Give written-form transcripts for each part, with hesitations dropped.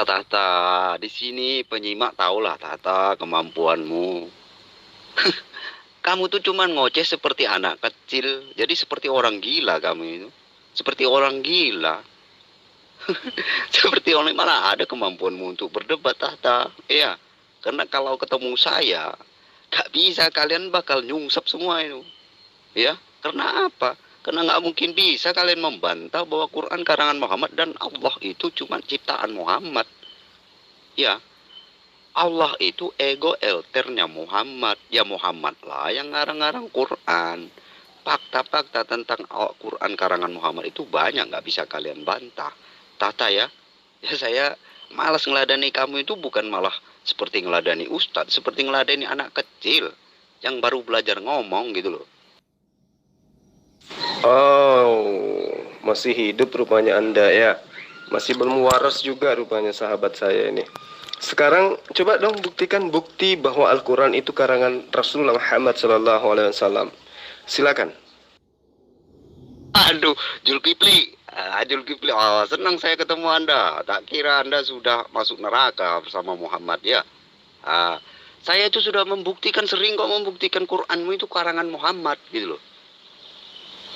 Tata, di sini penyimak tahulah Tata kemampuanmu. Kamu tuh cuman ngoceh seperti anak kecil, jadi seperti orang gila kamu itu. Seperti orang gila. Seperti orang mana ada kemampuanmu untuk berdebat Tata. Iya, karena kalau ketemu saya, gak bisa kalian bakal nyungsep semua itu. Ya, karena apa? Karena nggak mungkin bisa kalian membantah bahwa Quran karangan Muhammad dan Allah itu cuma ciptaan Muhammad. Ya, Allah itu ego elternya Muhammad. Ya Muhammad lah yang ngarang-ngarang Quran. Fakta-fakta tentang Quran karangan Muhammad itu banyak, nggak bisa kalian bantah. Tata ya, ya saya malas ngeladani kamu itu bukan malah seperti ngeladani ustadz, seperti ngeladani anak kecil yang baru belajar ngomong gitu loh. Oh, masih hidup rupanya Anda ya. Masih belum waras juga rupanya sahabat saya ini. Sekarang coba dong buktikan bukti bahwa Al-Quran itu karangan Rasulullah Muhammad SAW. Silakan. Aduh, Julkifli, Julkifli, oh, senang saya ketemu Anda. Tak kira Anda sudah masuk neraka bersama Muhammad ya. Ah, saya itu sudah membuktikan, sering kok membuktikan Quranmu itu karangan Muhammad gitu loh.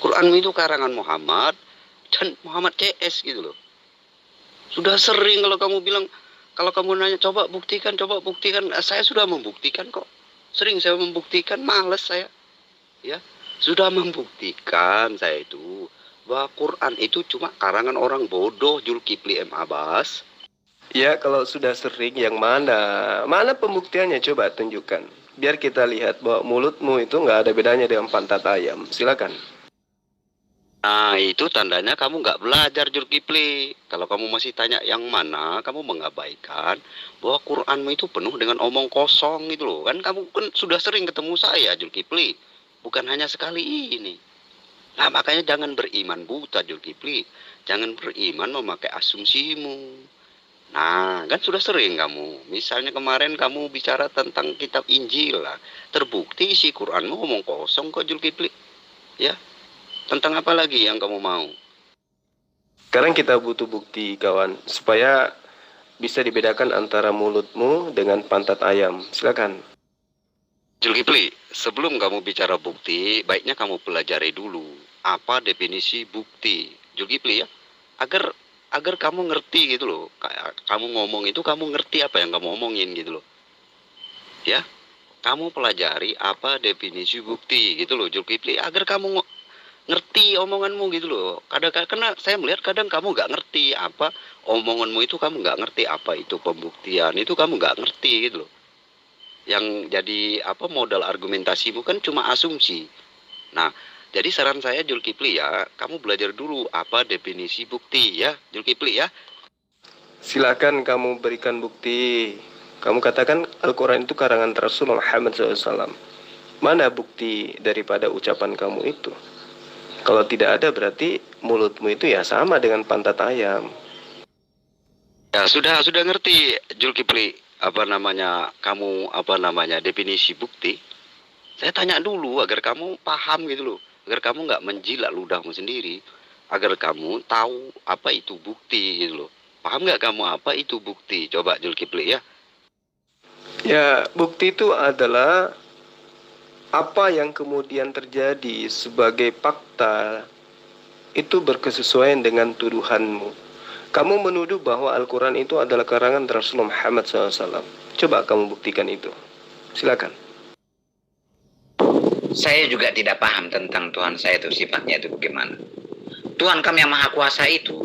Quranmu itu karangan Muhammad dan Muhammad CS gitu loh. Sudah sering kalau kamu bilang, kalau kamu nanya coba buktikan, saya sudah membuktikan kok. Sering saya membuktikan, males saya. Ya, sudah membuktikan saya itu bahwa Quran itu cuma karangan orang bodoh, Julkifli M. Abbas. Ya, kalau sudah sering yang mana? Mana pembuktiannya? Coba tunjukkan. Biar kita lihat bahwa mulutmu itu nggak ada bedanya dengan pantat ayam. Silakan. Nah, itu tandanya kamu nggak belajar, Julkifli. Kalau kamu masih tanya yang mana, kamu mengabaikan bahwa Quranmu itu penuh dengan omong kosong gitu loh. Kan kamu kan sudah sering ketemu saya, Julkifli. Bukan hanya sekali ini. Nah, makanya jangan beriman buta, Julkifli. Jangan beriman memakai asumsimu. Nah, kan sudah sering kamu. Misalnya kemarin kamu bicara tentang kitab Injil lah. Terbukti isi Quranmu omong kosong kok, Julkifli. Ya. Tentang apa lagi yang kamu mau? Sekarang kita butuh bukti, kawan, supaya bisa dibedakan antara mulutmu dengan pantat ayam. Silakan. Julkifli, sebelum kamu bicara bukti, baiknya kamu pelajari dulu apa definisi bukti. Julkifli ya, agar kamu ngerti gitu loh. Kamu ngomong itu kamu ngerti apa yang kamu omongin gitu loh. Ya, kamu pelajari apa definisi bukti gitu loh, Julkifli, agar kamu ngerti omonganmu gitu loh. Karena saya melihat kadang kamu nggak ngerti apa omonganmu itu, kamu nggak ngerti apa itu pembuktian, itu kamu nggak ngerti gitu loh. Yang jadi apa modal argumentasimu kan cuma asumsi. Nah, jadi saran saya Julkifli ya, kamu belajar dulu apa definisi bukti ya, Julkifli ya. Silakan kamu berikan bukti. Kamu katakan Al-Quran itu karangan Rasulullah Muhammad SAW. Mana bukti daripada ucapan kamu itu? Kalau tidak ada berarti mulutmu itu ya sama dengan pantat ayam. Ya sudah ngerti Julkifli apa namanya definisi bukti. Saya tanya dulu agar kamu paham gitu loh, agar kamu nggak menjilat ludahmu sendiri, agar kamu tahu apa itu bukti gitu loh. Paham nggak kamu apa itu bukti? Coba Julkifli ya. Ya, bukti itu adalah apa yang kemudian terjadi sebagai fakta itu berkesesuaian dengan tuduhanmu. Kamu menuduh bahwa Al-Quran itu adalah karangan Rasulullah Muhammad SAW. Coba kamu buktikan itu. Silakan. Saya juga tidak paham tentang Tuhan saya itu sifatnya itu bagaimana. Tuhan kami yang Maha Kuasa itu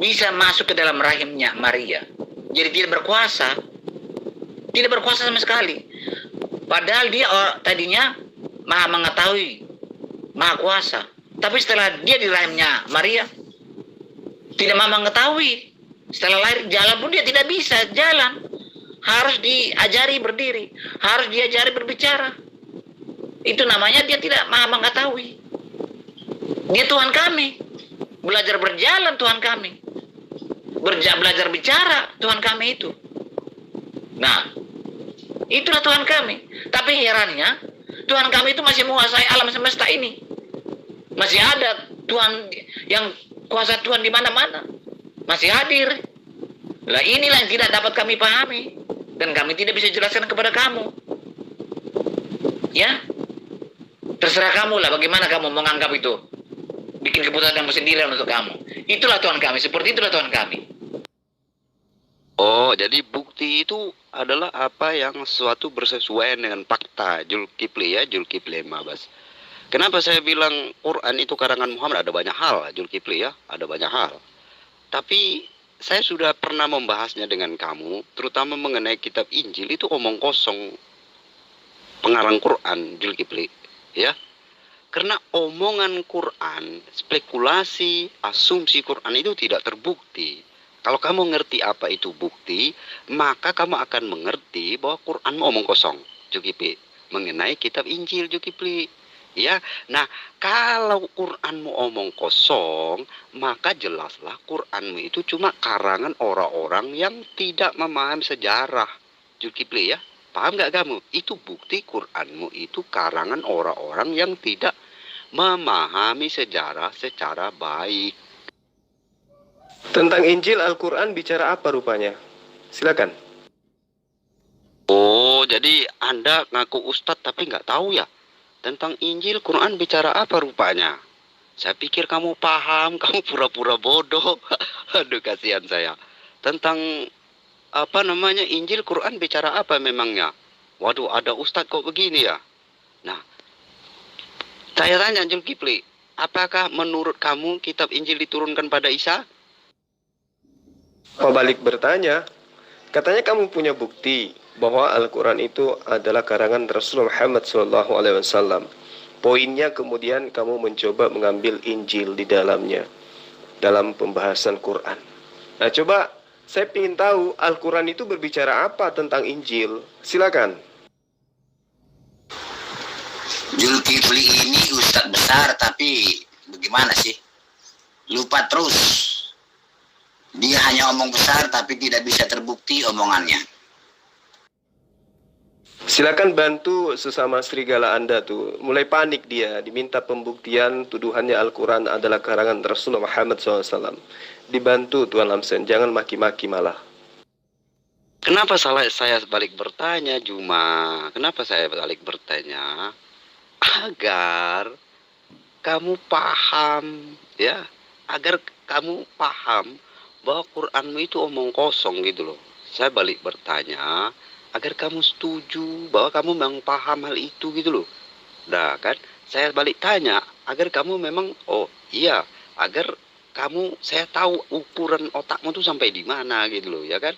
bisa masuk ke dalam rahimnya Maria. Jadi tidak berkuasa. Tidak berkuasa sama sekali. Padahal dia tadinya Maha mengetahui, Maha Kuasa. Tapi setelah dia di rahimnya Maria, tidak Maha mengetahui. Setelah lahir jalan pun dia tidak bisa jalan. Harus diajari berdiri, harus diajari berbicara. Itu namanya dia tidak Maha mengetahui. Dia Tuhan kami. Belajar berjalan Tuhan kami. Belajar bicara Tuhan kami itu. Nah, itulah Tuhan kami. Tapi herannya, Tuhan kami itu masih menguasai alam semesta ini. Masih ada Tuhan yang kuasa Tuhan di mana-mana. Masih hadir. Lah inilah yang tidak dapat kami pahami dan kami tidak bisa jelaskan kepada kamu. Ya, terserah kamu lah bagaimana kamu menganggap itu. Bikin keputusan kamu sendiri untuk kamu. Itulah Tuhan kami, seperti itulah Tuhan kami. Oh, jadi bukti itu adalah apa yang suatu bersesuaian dengan fakta. Zulkifli ya, Zulkifli Mabas. Kenapa saya bilang Quran itu karangan Muhammad? Ada banyak hal, Zulkifli ya, ada banyak hal. Tapi saya sudah pernah membahasnya dengan kamu, terutama mengenai kitab Injil itu omong kosong pengarang Quran, Zulkifli, ya. Karena omongan Quran, spekulasi, asumsi Quran itu tidak terbukti. Kalau kamu ngerti apa itu bukti, maka kamu akan mengerti bahwa Quran omong kosong, Zulkifli, mengenai kitab Injil, Zulkifli. Ya, nah kalau Quranmu omong kosong, maka jelaslah Quranmu itu cuma karangan orang-orang yang tidak memahami sejarah, Zulkifli ya. Paham nggak kamu? Itu bukti Quranmu itu karangan orang-orang yang tidak memahami sejarah secara baik. Tentang Injil Al-Quran bicara apa rupanya? Silakan. Oh, jadi Anda ngaku ustadz tapi nggak tahu ya? Tentang Injil Quran bicara apa rupanya? Saya pikir kamu paham, kamu pura-pura bodoh. Aduh, kasihan saya. Tentang apa namanya Injil Quran bicara apa memangnya? Waduh, ada ustadz kok begini ya? Nah, saya tanya Zulkifli, apakah menurut kamu kitab Injil diturunkan pada Isa? Oh, balik bertanya, katanya kamu punya bukti bahwa Al-Quran itu adalah karangan Rasulullah Muhammad SAW. Poinnya kemudian kamu mencoba mengambil Injil di dalamnya dalam pembahasan Quran. Nah, coba saya ingin tahu Al-Quran itu berbicara apa tentang Injil. Silakan. Zulkifli ini ustadz besar tapi bagaimana sih? Lupa terus. Dia hanya omong besar tapi tidak bisa terbukti omongannya. Silakan bantu sesama serigala Anda tuh. Mulai panik dia, diminta pembuktian tuduhannya Al-Quran adalah karangan Rasulullah Muhammad SAW. Dibantu Tuan Lamsen, jangan maki-maki malah. Kenapa saya balik bertanya, Juma? Kenapa saya balik bertanya? Agar kamu paham, ya. Agar kamu paham bahwa Quranmu itu omong kosong gitu loh. Saya balik bertanya agar kamu setuju bahwa kamu memang paham hal itu gitu loh. Nah kan, saya balik tanya agar kamu memang, oh iya, agar kamu, saya tahu ukuran otakmu tuh sampai di mana gitu loh, ya kan.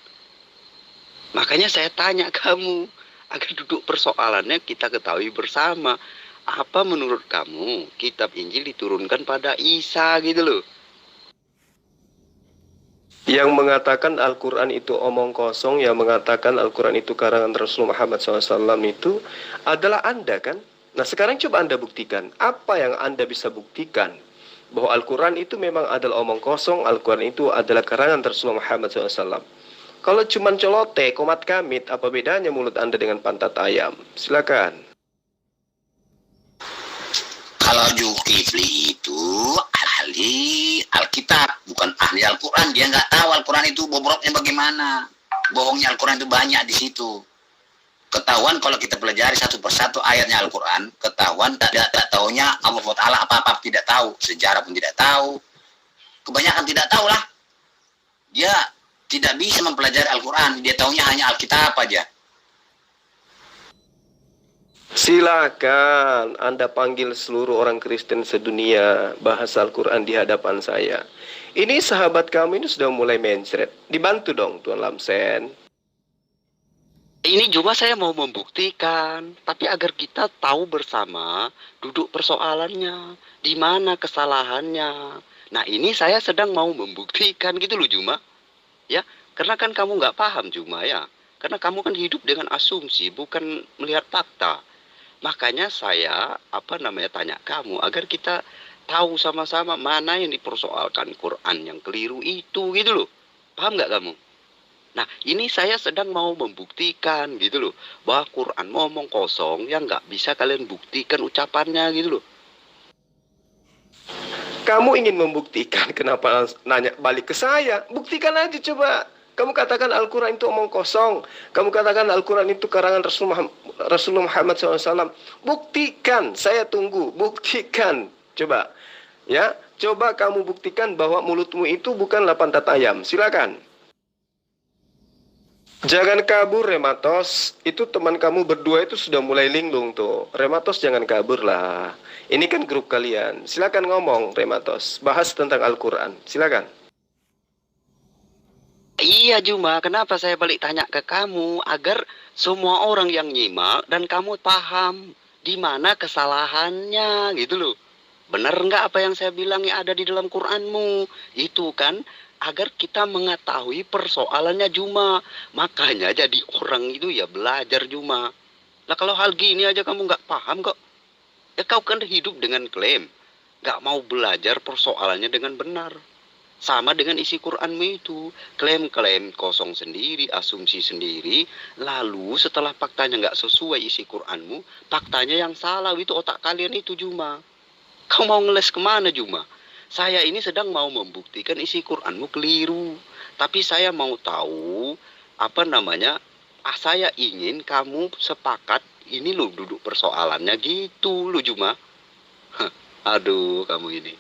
Makanya saya tanya kamu, agar duduk persoalannya kita ketahui bersama. Apa menurut kamu kitab Injil diturunkan pada Isa gitu loh. Yang mengatakan Al-Quran itu omong kosong, yang mengatakan Al-Quran itu karangan Rasulullah Muhammad SAW itu adalah Anda kan? Nah sekarang coba Anda buktikan. Apa yang Anda bisa buktikan? Bahwa Al-Quran itu memang adalah omong kosong, Al-Quran itu adalah karangan Rasulullah Muhammad SAW. Kalau cuma celote, komat kamit, apa bedanya mulut Anda dengan pantat ayam? Silakan. Kalau Zulkifli itu ahli Alkitab, bukan ahli Al-Quran. Dia nggak tahu Al-Quran itu bobroknya bagaimana. Bohongnya Al-Quran itu banyak di situ. Ketahuan kalau kita pelajari satu persatu ayatnya Al-Quran, ketahuan tidak tahunya Allah Ta'ala apa-apa tidak tahu. Sejarah pun tidak tahu. Kebanyakan tidak tahu lah. Dia tidak bisa mempelajari Al-Quran. Dia tahunya hanya Alkitab aja. Silakan Anda panggil seluruh orang Kristen sedunia bahas Al-Quran di hadapan saya. Ini sahabat kamu ini sudah mulai mencret. Dibantu dong Tuan Lamsen. Ini juga saya mau membuktikan, tapi agar kita tahu bersama duduk persoalannya, di mana kesalahannya. Nah ini saya sedang mau membuktikan gitu loh Juma. Ya, karena kan kamu nggak paham Juma ya. Karena kamu kan hidup dengan asumsi, bukan melihat fakta. Makanya saya tanya kamu agar kita tahu sama-sama mana yang dipersoalkan Quran yang keliru itu gitu loh. Paham nggak kamu? Nah ini saya sedang mau membuktikan gitu loh bahwa Quran ngomong kosong yang nggak bisa kalian buktikan ucapannya gitu loh. Kamu ingin membuktikan, kenapa nanya balik ke saya? Buktikan aja coba. Kamu katakan Al-Quran itu omong kosong. Kamu katakan Al-Quran itu karangan Rasulullah Muhammad SAW. Buktikan, saya tunggu. Buktikan. Coba. Ya, coba kamu buktikan bahwa mulutmu itu bukanlah pantat ayam. Silakan. Jangan kabur, Rematos. Itu teman kamu berdua itu sudah mulai linglung tuh. Rematos jangan kabur lah. Ini kan grup kalian. Silakan ngomong, Rematos. Bahas tentang Al-Quran. Silakan. Iya Juma, kenapa saya balik tanya ke kamu agar semua orang yang nyimak dan kamu paham di mana kesalahannya gitu loh. Benar nggak apa yang saya bilang yang ada di dalam Quranmu? Itu kan agar kita mengetahui persoalannya Juma. Makanya jadi orang itu ya belajar Juma. Nah kalau hal gini aja kamu nggak paham kok. Ya kau kan hidup dengan klaim. Nggak mau belajar persoalannya dengan benar. Sama dengan isi Quranmu itu. Klaim-klaim kosong sendiri, asumsi sendiri. Lalu setelah faktanya nggak sesuai isi Quranmu, faktanya yang salah. Itu otak kalian itu Juma. Kau mau ngeles kemana Juma? Saya ini sedang mau membuktikan isi Quranmu keliru. Tapi saya mau tahu, saya ingin kamu sepakat, ini lo duduk persoalannya gitu lo Juma. Aduh kamu ini.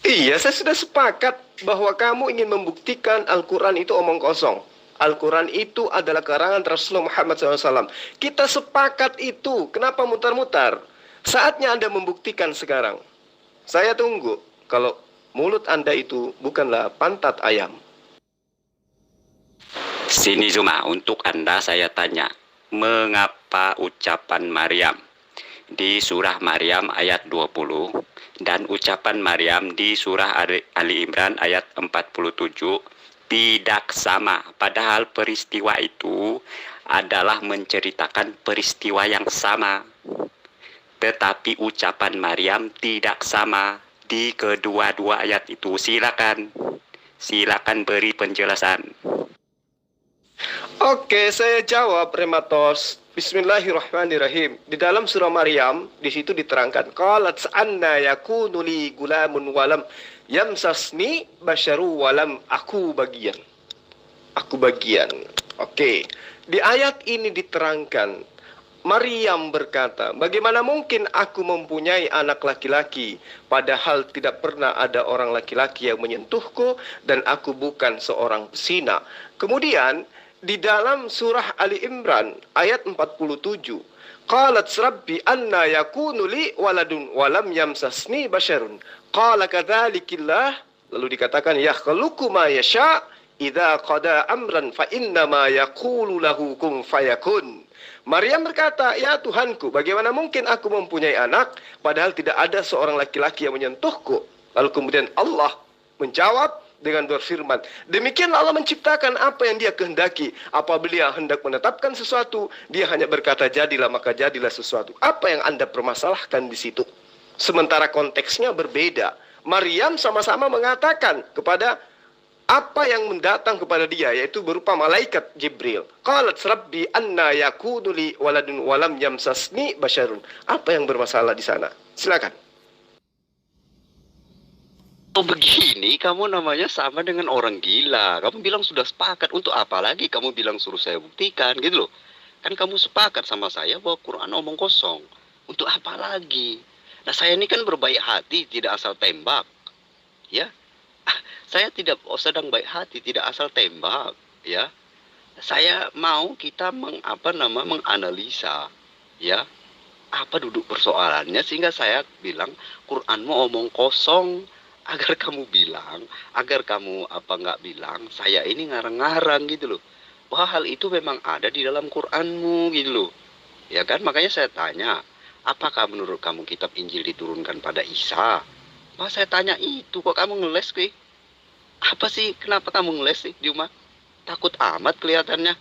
Iya, saya sudah sepakat bahwa kamu ingin membuktikan Al-Quran itu omong kosong. Al-Quran itu adalah karangan Rasulullah Muhammad SAW. Kita sepakat itu. Kenapa mutar-mutar? Saatnya Anda membuktikan sekarang. Saya tunggu. Kalau mulut Anda itu bukanlah pantat ayam. Sini Zuma, untuk Anda saya tanya, mengapa ucapan Maryam di surah Maryam ayat 20 dan ucapan Maryam di surah Ali Imran ayat 47 tidak sama, padahal peristiwa itu adalah menceritakan peristiwa yang sama, tetapi ucapan Maryam tidak sama di kedua-dua ayat itu. Silakan beri penjelasan. Oke, saya jawab Rematos. Bismillahirrahmanirrahim. Di dalam surah Maryam, di situ diterangkan, qalat anna yakunu li gulamun walam yamsasni basyaru walam aku bagian. Aku bagian. Oke. Di ayat ini diterangkan, Maryam berkata, bagaimana mungkin aku mempunyai anak laki-laki, padahal tidak pernah ada orang laki-laki yang menyentuhku, dan aku bukan seorang pesina. Kemudian, di dalam surah Ali Imran ayat 47, qalat rabbi anna yakunu li waladun walam yamsasni basyarun qala kadzalikillah, lalu dikatakan yakhluqu ma yasha idza qada amran fa inna ma yaqulu lahu kun fayakun. Maryam berkata, ya Tuhanku, bagaimana mungkin aku mempunyai anak padahal tidak ada seorang laki-laki yang menyentuhku. Lalu kemudian Allah menjawab dengan berfirman, demikianlah Allah menciptakan apa yang dia kehendaki. Apabila dia hendak menetapkan sesuatu, dia hanya berkata jadilah, maka jadilah sesuatu. Apa yang Anda permasalahkan di situ? Sementara konteksnya berbeda. Maryam sama-sama mengatakan kepada apa yang mendatang kepada dia, yaitu berupa malaikat Jibril. Qalat rabbi anna yakunu li waladun walam yamsasni basyarun. Apa yang bermasalah di sana? Silakan. Oh begini, kamu namanya sama dengan orang gila. Kamu bilang sudah sepakat, untuk apa lagi kamu bilang suruh saya buktikan gitu loh. Kan kamu sepakat sama saya bahwa Quran omong kosong. Untuk apa lagi? Nah saya ini kan berbaik hati, tidak asal tembak. Ya, saya tidak sedang baik hati, tidak asal tembak. Ya, saya mau kita menganalisa. Ya, apa duduk persoalannya sehingga saya bilang Quranmu omong kosong. Agar kamu bilang, agar kamu nggak bilang, saya ini ngarang-ngarang gitu loh. Wah hal itu memang ada di dalam Quranmu gitu loh. Ya kan, makanya saya tanya, apakah menurut kamu kitab Injil diturunkan pada Isa? Wah saya tanya itu, kok kamu ngeles kuy? Apa sih, kenapa kamu ngeles sih Juma? Takut amat kelihatannya.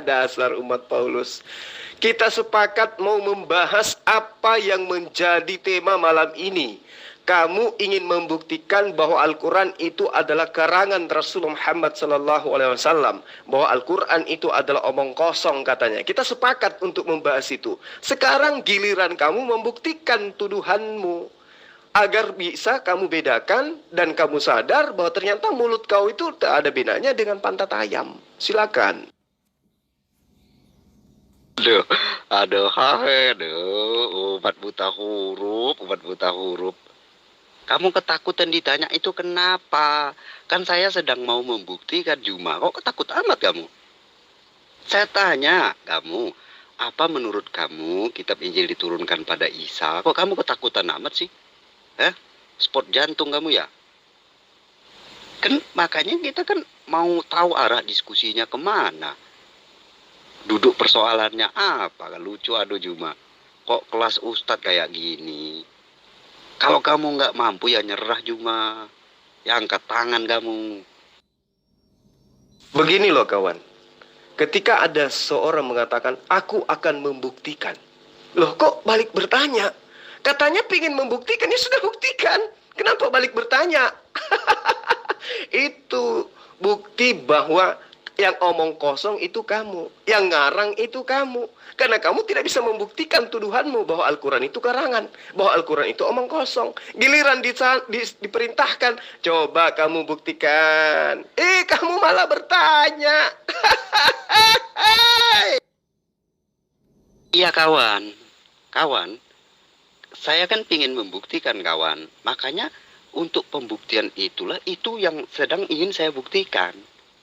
Dasar umat Paulus. Kita sepakat mau membahas apa yang menjadi tema malam ini. Kamu ingin membuktikan bahwa Al-Quran itu adalah karangan Rasulullah Muhammad SAW, bahwa Al-Quran itu adalah omong kosong katanya. Kita sepakat untuk membahas itu. Sekarang giliran kamu membuktikan tuduhanmu. agar bisa kamu bedakan dan kamu sadar bahwa ternyata mulut kau itu tak ada bedanya dengan pantat ayam. Silakan. Aduh, umat buta huruf. Kamu ketakutan ditanya itu kenapa? Kan saya sedang mau membuktikan Juma. Kok ketakut amat kamu? Saya tanya kamu, apa menurut kamu kitab Injil diturunkan pada Isa? Kok kamu ketakutan amat sih? Spot jantung kamu ya? Kan makanya kita kan mau tahu arah diskusinya kemana. Duduk persoalannya apa? Lucu aduh Juma. Kok kelas ustadz kayak gini? Kalau kamu nggak mampu ya nyerah Juma. Ya angkat tangan kamu. Begini loh kawan. Ketika ada seorang mengatakan, aku akan membuktikan. Loh kok balik bertanya? Katanya pingin membuktikan, ya sudah buktikan. Kenapa balik bertanya? Itu bukti bahwa yang omong kosong itu kamu. Yang ngarang itu kamu. Karena kamu tidak bisa membuktikan tuduhanmu bahwa Al-Quran itu karangan. Bahwa Al-Quran itu omong kosong. Giliran diperintahkan, coba kamu buktikan. Kamu malah bertanya. Iya kawan, saya kan pingin membuktikan kawan. Makanya untuk pembuktian itulah itu yang sedang ingin saya buktikan,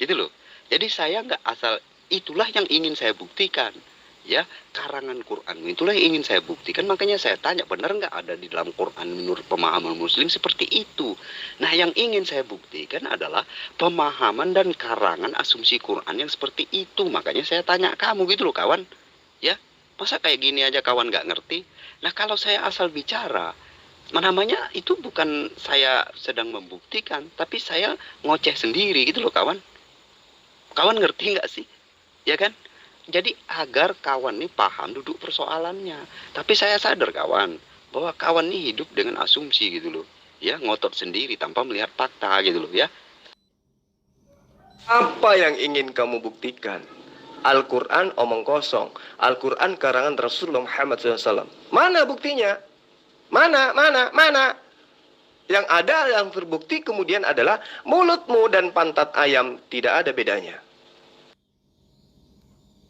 gitu loh. Jadi saya nggak asal itulah yang ingin saya buktikan, ya karangan Quran itulah yang ingin saya buktikan. Makanya saya tanya benar nggak ada di dalam Quran menurut pemahaman Muslim seperti itu. Nah yang ingin saya buktikan adalah pemahaman dan karangan asumsi Quran yang seperti itu. Makanya saya tanya kamu gitu loh kawan, ya. Masa kayak gini aja kawan nggak ngerti? Nah kalau saya asal bicara, namanya itu bukan saya sedang membuktikan, tapi saya ngoceh sendiri gitu loh kawan. Kawan ngerti nggak sih? Ya kan? Jadi agar kawan nih paham duduk persoalannya. Tapi saya sadar kawan, bahwa kawan nih hidup dengan asumsi gitu loh. Ya ngotot sendiri tanpa melihat fakta gitu loh ya. Apa yang ingin kamu buktikan? Al-Quran omong kosong. Al-Quran karangan Rasulullah Muhammad SAW. Mana buktinya? Mana? Yang ada yang terbukti kemudian adalah mulutmu dan pantat ayam tidak ada bedanya.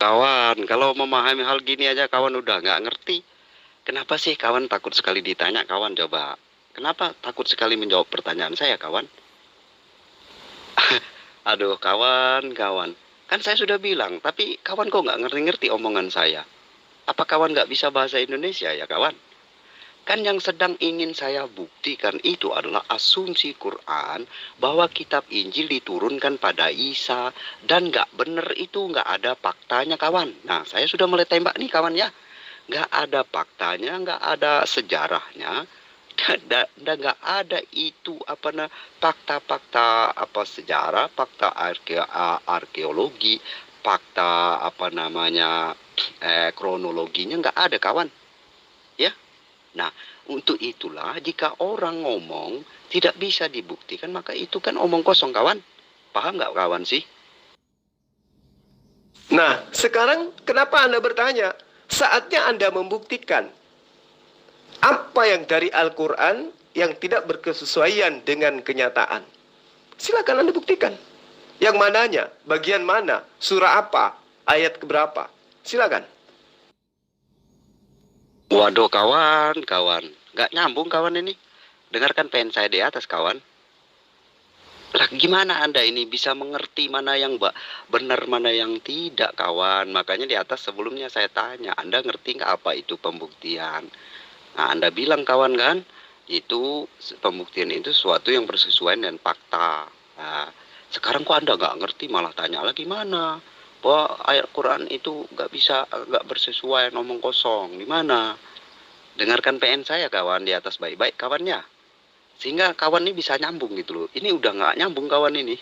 Kawan, kalau memahami hal gini aja kawan udah nggak ngerti. Kenapa sih kawan takut sekali ditanya kawan coba? Kenapa takut sekali menjawab pertanyaan saya kawan? Aduh kawan. Kan saya sudah bilang, tapi kawan kok nggak ngerti-ngerti omongan saya. Apa kawan nggak bisa bahasa Indonesia ya kawan? Kan yang sedang ingin saya buktikan itu adalah asumsi Quran bahwa kitab Injil diturunkan pada Isa. Dan nggak benar itu, nggak ada faktanya kawan. Nah saya sudah mulai tembak nih kawan ya. Nggak ada faktanya, nggak ada sejarahnya. Dan nggak ada itu fakta-fakta sejarah, fakta arkeologi, fakta kronologinya nggak ada kawan, ya. Nah untuk itulah jika orang ngomong tidak bisa dibuktikan maka itu kan omong kosong kawan, paham nggak kawan sih? Nah sekarang kenapa Anda bertanya? Saatnya Anda membuktikan. Apa yang dari Al-Quran yang tidak berkesesuaian dengan kenyataan? Silakan Anda buktikan. Yang mananya? Bagian mana? Surah apa? Ayat keberapa? Silakan. Waduh kawan. Nggak nyambung kawan ini. Dengarkan pen saya di atas kawan. Lah gimana Anda ini bisa mengerti mana yang benar mana yang tidak kawan? Makanya di atas sebelumnya saya tanya, Anda ngerti nggak apa itu pembuktian? Nah, Anda bilang kawan kan, itu pembuktian itu sesuatu yang bersesuaian dengan fakta. Nah, sekarang kok Anda nggak ngerti malah tanya lagi mana? Bahwa ayat Quran itu nggak bersesuaian omong kosong. Gimana? Dengarkan PN saya kawan di atas baik-baik kawannya. Sehingga kawan ini bisa nyambung gitu loh. Ini udah nggak nyambung kawan ini.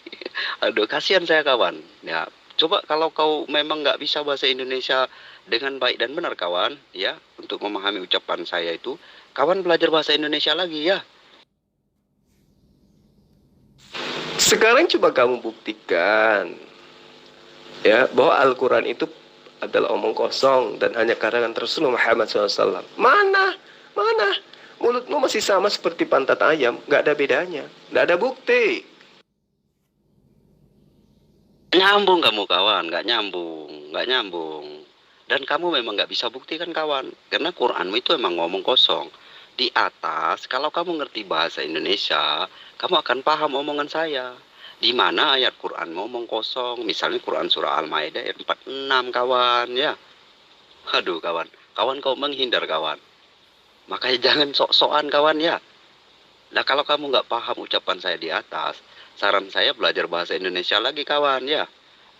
Aduh kasihan saya kawan. Ya, coba kalau kau memang nggak bisa bahasa Indonesia dengan baik dan benar kawan, ya, untuk memahami ucapan saya itu, kawan belajar bahasa Indonesia lagi ya. Sekarang coba kamu buktikan, ya, bahwa Al-Quran itu adalah omong kosong dan hanya karangan Rasulullah Muhammad SAW. Mana? Mulutmu masih sama seperti pantat ayam, nggak ada bedanya, nggak ada bukti. Nyambung kamu kawan, nggak nyambung. Dan kamu memang nggak bisa buktikan kawan, karena Quranmu itu emang ngomong kosong. Di atas, kalau kamu ngerti bahasa Indonesia, kamu akan paham omongan saya. Di mana ayat Quran ngomong kosong, misalnya Quran surah Al-Maidah ayat 46 kawan ya. Aduh kawan, kau menghindar kawan. Makanya jangan sok-sokan kawan ya. Nah kalau kamu nggak paham ucapan saya di atas, saran saya belajar bahasa Indonesia lagi kawan ya.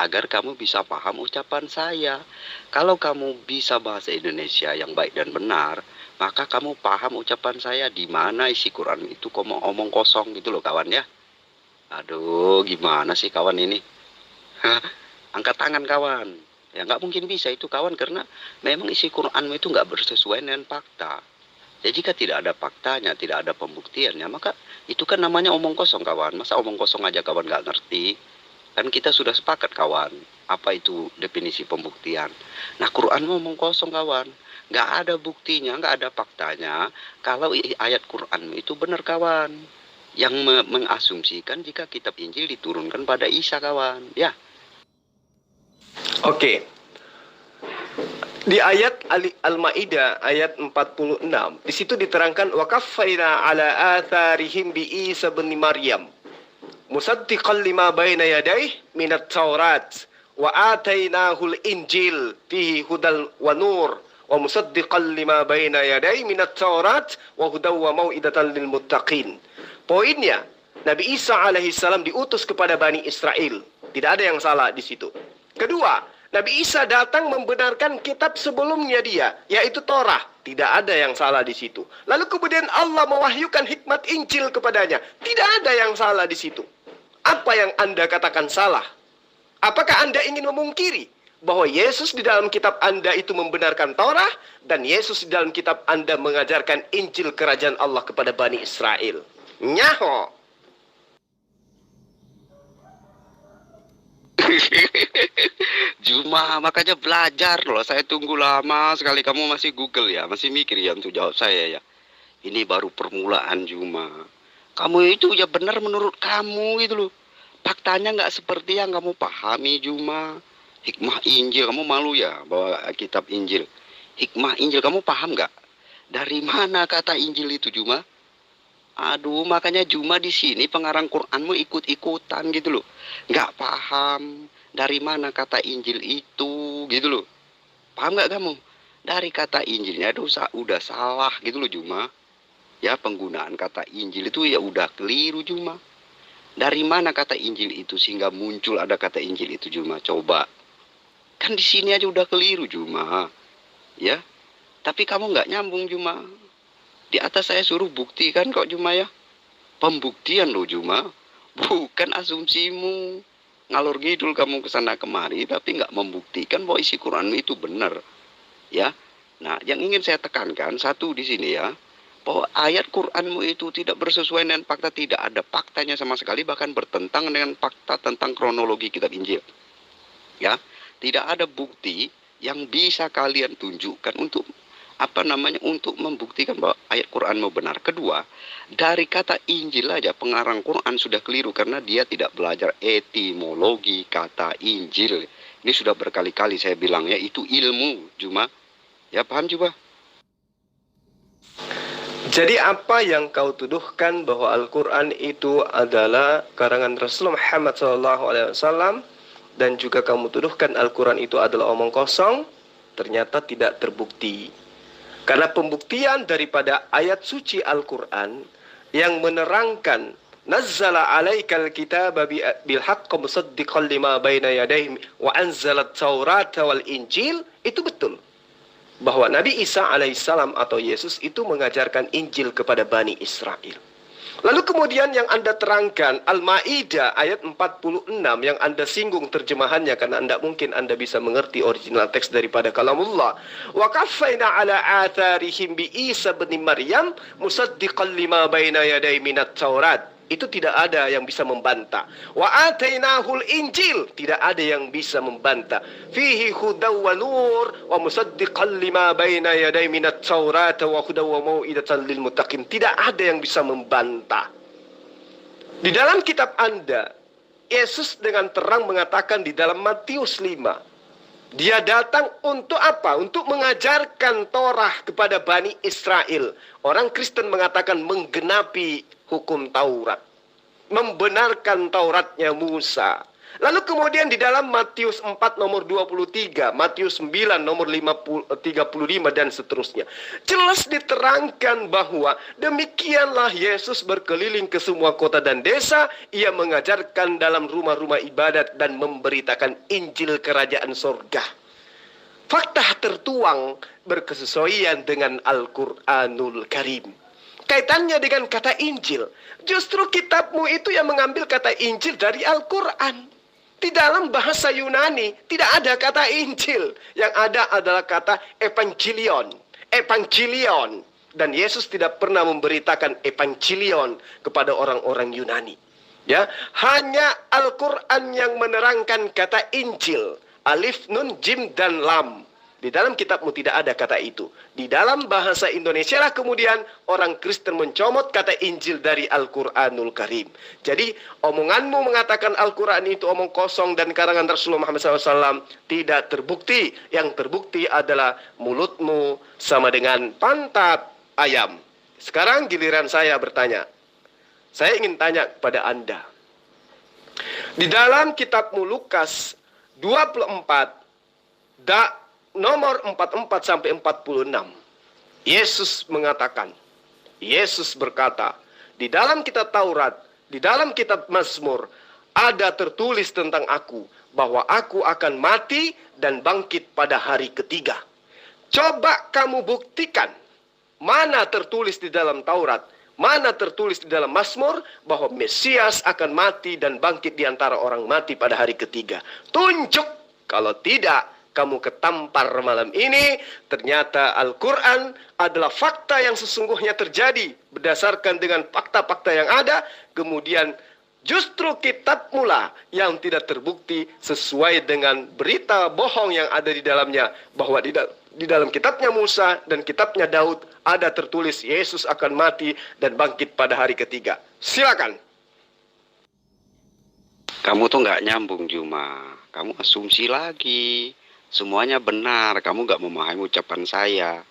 Agar kamu bisa paham ucapan saya. Kalau kamu bisa bahasa Indonesia yang baik dan benar, maka kamu paham ucapan saya di mana isi Quran itu omong kosong gitu loh kawan ya. Aduh gimana sih kawan ini. Angkat tangan kawan. Ya nggak mungkin bisa itu kawan, karena memang isi Quranmu itu nggak bersesuaian dengan fakta. Ya jika tidak ada faktanya, tidak ada pembuktiannya, maka itu kan namanya omong kosong kawan. Masa omong kosong aja kawan nggak ngerti? Kan kita sudah sepakat kawan, apa itu definisi pembuktian. Nah Quran ngomong kosong kawan, nggak ada buktinya, nggak ada faktanya. Kalau ayat Quran itu benar kawan, yang mengasumsikan jika kitab Injil diturunkan pada Isa kawan, ya. Oke. Di ayat Al-Maidah ayat 46, di situ diterangkan wa kaffaina ala atharihim bi Isa bin Maryam musaddiqan lima baina yadayhi minat Taurat wa atainahul Injil fihi hudal wa nur wa musaddiqan lima baina yadayhi minat Taurat wa hudaw wa mau'idatan lil muttaqin. Poinnya, Nabi Isa alaihissalam diutus kepada Bani Israel. Tidak ada yang salah di situ. Kedua, Nabi Isa datang membenarkan kitab sebelumnya dia, yaitu Torah. Tidak ada yang salah di situ. Lalu kemudian Allah mewahyukan hikmat Injil kepadanya. Tidak ada yang salah di situ. Apa yang Anda katakan salah? Apakah Anda ingin memungkiri bahwa Yesus di dalam kitab Anda itu membenarkan Torah, dan Yesus di dalam kitab Anda mengajarkan Injil kerajaan Allah kepada Bani Israel? Nyaho. Juma, makanya belajar loh. Saya tunggu lama sekali, kamu masih Google ya, masih mikir ya untuk jawab saya ya. Ini baru permulaan Juma. Kamu itu ya benar menurut kamu gitu loh. Faktanya nggak seperti yang kamu pahami Juma. Hikmah Injil, kamu malu ya bawa kitab Injil. Hikmah Injil, kamu paham nggak? Dari mana kata Injil itu Juma? Aduh, makanya Juma di sini pengarang Quranmu ikut-ikutan gitu loh. Nggak paham dari mana kata Injil itu gitu loh. Paham nggak kamu? Dari kata Injilnya udah salah gitu loh Juma. Ya penggunaan kata Injil itu ya udah keliru Juma. Dari mana kata Injil itu sehingga muncul ada kata Injil itu Juma? Coba. Kan di sini aja udah keliru Juma. Ya. Tapi kamu nggak nyambung Juma. Di atas saya suruh buktikan kok Juma ya. Pembuktian loh Juma. Bukan asumsimu. Ngalor ngidul kamu kesana kemari tapi nggak membuktikan bahwa isi Quran itu benar. Ya. Nah, yang ingin saya tekankan satu di sini ya, bahwa ayat Quranmu itu tidak bersesuaian dengan fakta, tidak ada faktanya sama sekali, bahkan bertentangan dengan fakta tentang kronologi kitab Injil. Ya, tidak ada bukti yang bisa kalian tunjukkan untuk untuk membuktikan bahwa ayat Quranmu benar. Kedua, dari kata Injil aja pengarang Quran sudah keliru karena dia tidak belajar etimologi kata Injil. Ini sudah berkali-kali saya bilang ya, itu ilmu Juma. Ya paham Juma? Jadi apa yang kau tuduhkan bahwa Al-Quran itu adalah karangan Rasulullah Muhammad SAW, dan juga kamu tuduhkan Al-Quran itu adalah omong kosong, ternyata tidak terbukti. Karena pembuktian daripada ayat suci Al-Quran yang menerangkan Nazzala alaikal kitaba bil haqqi musaddiqan lima baina yadayhi wa anzalat Taurata wal Injil, itu betul. Bahwa Nabi Isa alaihissalam atau Yesus itu mengajarkan Injil kepada Bani Israel. Lalu kemudian yang Anda terangkan Al-Maidah ayat 46 yang Anda singgung terjemahannya karena Anda mungkin Anda bisa mengerti original teks daripada kalamullah. Wa kaffaina ala atharihim bi Isa bin Maryam musaddiqan lima baina yadayhi minat Taurat. Itu tidak ada yang bisa membantah. Wa atainahul Injil, tidak ada yang bisa membantah. Fihi hudaw wa nur wa musaddiqan lima baina yaday minat taurat wa hudaw wa mau'idatan lil muttaqin. Tidak ada yang bisa membantah. Di dalam kitab Anda, Yesus dengan terang mengatakan di dalam Matius 5, dia datang untuk apa? Untuk mengajarkan Torah kepada Bani Israel. Orang Kristen mengatakan menggenapi hukum Taurat. Membenarkan Tauratnya Musa. Lalu kemudian di dalam Matius 4 nomor 23, Matius 9 nomor 35 dan seterusnya. Jelas diterangkan bahwa demikianlah Yesus berkeliling ke semua kota dan desa. Ia mengajarkan dalam rumah-rumah ibadat dan memberitakan Injil Kerajaan Sorga. Fakta tertuang berkesesuaian dengan Al-Quranul Karim. Kaitannya dengan kata Injil. Justru kitabmu itu yang mengambil kata Injil dari Al-Quran. Di dalam bahasa Yunani tidak ada kata Injil. Yang ada adalah kata Evangelion. Evangelion. Dan Yesus tidak pernah memberitakan Evangelion kepada orang-orang Yunani. Ya, hanya Al-Quran yang menerangkan kata Injil. Alif, Nun, Jim, dan Lam. Di dalam kitabmu tidak ada kata itu. Di dalam bahasa Indonesia lah kemudian orang Kristen mencomot kata Injil dari Al-Quranul Karim. Jadi omonganmu mengatakan Al-Quran itu omong kosong dan karangan Rasulullah Muhammad SAW tidak terbukti. Yang terbukti adalah mulutmu sama dengan pantat ayam. Sekarang giliran saya bertanya. Saya ingin tanya kepada Anda. Di dalam kitabmu Lukas 24 nomor 44 sampai 46. Yesus mengatakan, Yesus berkata, di dalam kitab Taurat, di dalam kitab Mazmur, ada tertulis tentang aku, bahwa aku akan mati dan bangkit pada hari ketiga. Coba kamu buktikan, mana tertulis di dalam Taurat, mana tertulis di dalam Mazmur, bahwa Mesias akan mati dan bangkit di antara orang mati pada hari ketiga. Tunjuk, kalau tidak, kamu ketampar malam ini. Ternyata Al-Quran adalah fakta yang sesungguhnya terjadi berdasarkan dengan fakta-fakta yang ada. Kemudian justru kitab mula yang tidak terbukti sesuai dengan berita bohong yang ada di dalamnya. Bahwa di dalam kitabnya Musa dan kitabnya Daud ada tertulis Yesus akan mati dan bangkit pada hari ketiga. Silakan. Kamu tuh nggak nyambung, Juma. Kamu asumsi lagi. Semuanya benar, kamu nggak memahami ucapan saya.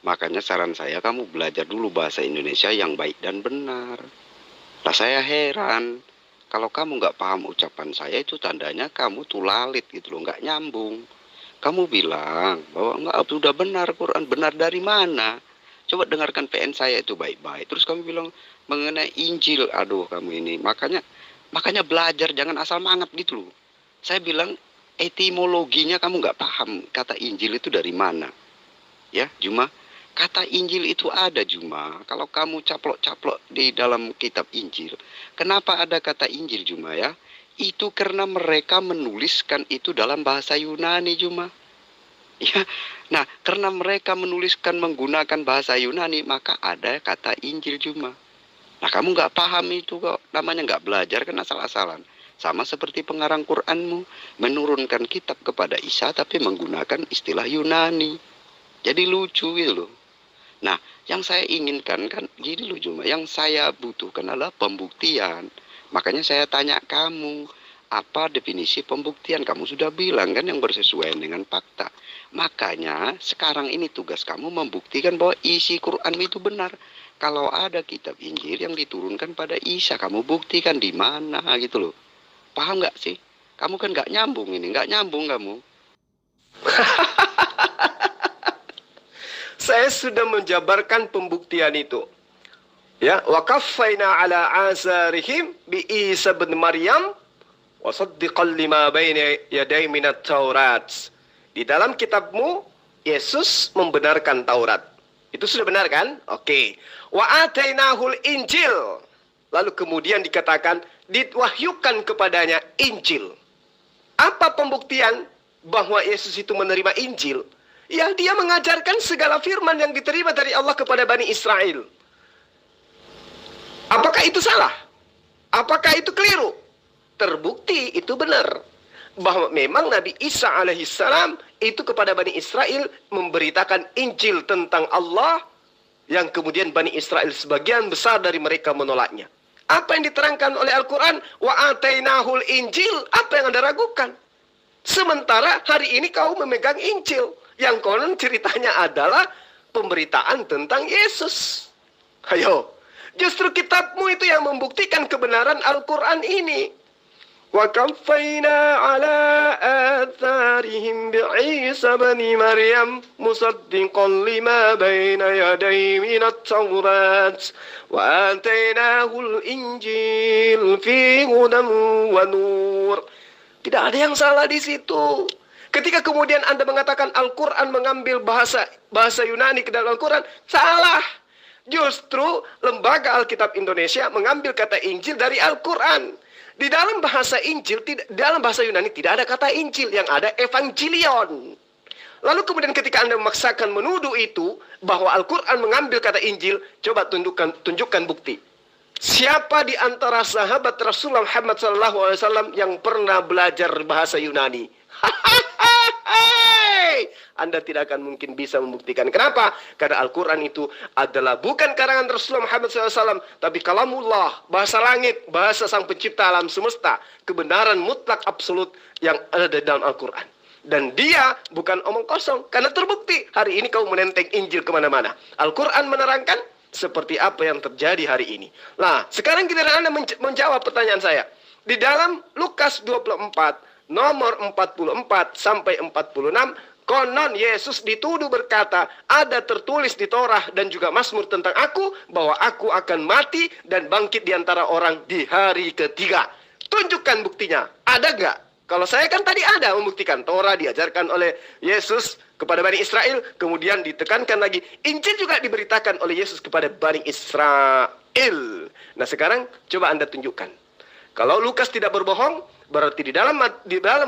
Makanya saran saya kamu belajar dulu bahasa Indonesia yang baik dan benar. Lah saya heran, kalau kamu nggak paham ucapan saya itu tandanya kamu tuh lalit gitu loh, nggak nyambung. Kamu bilang bahwa nggak sudah benar Quran, benar dari mana? Coba dengarkan PN saya itu baik-baik. Terus kamu bilang mengenai Injil, aduh kamu ini. Makanya belajar, jangan asal mangat gitu loh. Saya bilang, etimologinya kamu nggak paham kata Injil itu dari mana, ya Juma? Kata Injil itu ada, Juma. Kalau kamu caplok-caplok di dalam kitab Injil, kenapa ada kata Injil, Juma ya? Itu karena mereka menuliskan itu dalam bahasa Yunani, Juma. Ya, nah karena mereka menuliskan menggunakan bahasa Yunani, maka ada kata Injil, Juma. Nah kamu nggak paham itu kok, namanya nggak belajar kan asal-asalan. Sama seperti pengarang Quranmu, menurunkan kitab kepada Isa tapi menggunakan istilah Yunani. Jadi lucu gitu loh. Nah, yang saya inginkan kan gini loh Juma, yang saya butuhkan adalah pembuktian. Makanya saya tanya kamu, apa definisi pembuktian? Kamu sudah bilang kan yang bersesuaian dengan fakta. Makanya sekarang ini tugas kamu membuktikan bahwa isi Quran itu benar. Kalau ada kitab Injil yang diturunkan pada Isa, kamu buktikan di mana gitu loh. Paham nggak sih? Kamu kan nggak nyambung ini, nggak nyambung kamu. Saya sudah menjabarkan pembuktian itu. Ya, wa kaffaina ala asarihim bi Isa bin Maryam wa saddiqan lima baina yaday minat Taurat. Di dalam kitabmu Yesus membenarkan Taurat. Itu sudah benar kan? Oke. Wa atainahul Injil. Lalu kemudian dikatakan diwahyukan kepadanya Injil. Apa pembuktian bahwa Yesus itu menerima Injil? Ya, dia mengajarkan segala firman yang diterima dari Allah kepada Bani Israel. Apakah itu salah? Apakah itu keliru? Terbukti itu benar. Bahwa memang Nabi Isa alaihissalam itu kepada Bani Israel memberitakan Injil tentang Allah, yang kemudian Bani Israel sebagian besar dari mereka menolaknya. Apa yang diterangkan oleh Al-Quran? Wa atainahul Injil. Apa yang Anda ragukan? Sementara hari ini kau memegang Injil, yang konon ceritanya adalah pemberitaan tentang Yesus. Ayo, justru kitabmu itu yang membuktikan kebenaran Al-Quran ini. وَكَفَّيْنَا عَلَىٰ آثَارِهِمْ بِعِيسَى بْنِ مَرْيَمَ مُصَدِّقًا لِمَا بَيْنَ يَدَيْهِ مِنَ التَّوْرَاةِ وَآتَيْنَاهُ الْإِنْجِيلَ فِيهِ هُدًى وَنُورٌ. Tidak ada yang salah di situ. Ketika kemudian Anda mengatakan Al-Quran mengambil bahasa Yunani ke dalam Al-Quran, salah. Justru Lembaga Alkitab Indonesia mengambil kata Injil dari Al-Quran. Di dalam bahasa Injil, dalam bahasa Yunani tidak ada kata Injil, yang ada Evangelion. Lalu kemudian ketika Anda memaksakan menuduh itu, bahwa Al-Quran mengambil kata Injil, coba tunjukkan bukti. Siapa di antara sahabat Rasulullah Muhammad SAW yang pernah belajar bahasa Yunani? Anda tidak akan mungkin bisa membuktikan. Kenapa? Karena Al-Quran itu adalah bukan karangan Rasulullah Muhammad SAW, tapi kalamullah, bahasa langit, bahasa sang pencipta alam semesta, kebenaran mutlak absolut yang ada di dalam Al-Quran. Dan dia bukan omong kosong, karena terbukti hari ini kau menenteng Injil kemana-mana. Al-Quran menerangkan seperti apa yang terjadi hari ini. Nah, sekarang giliran Anda menjawab pertanyaan saya. Di dalam Lukas 24, nomor 44 sampai 46, konon Yesus dituduh berkata, ada tertulis di Torah dan juga Mazmur tentang aku, bahwa aku akan mati dan bangkit di antara orang di hari ketiga. Tunjukkan buktinya. Ada nggak? Kalau saya kan tadi ada membuktikan. Torah diajarkan oleh Yesus kepada Bani Israel, kemudian ditekankan lagi. Injil juga diberitakan oleh Yesus kepada Bani Israel. Nah sekarang coba Anda tunjukkan. Kalau Lukas tidak berbohong, berarti di dalam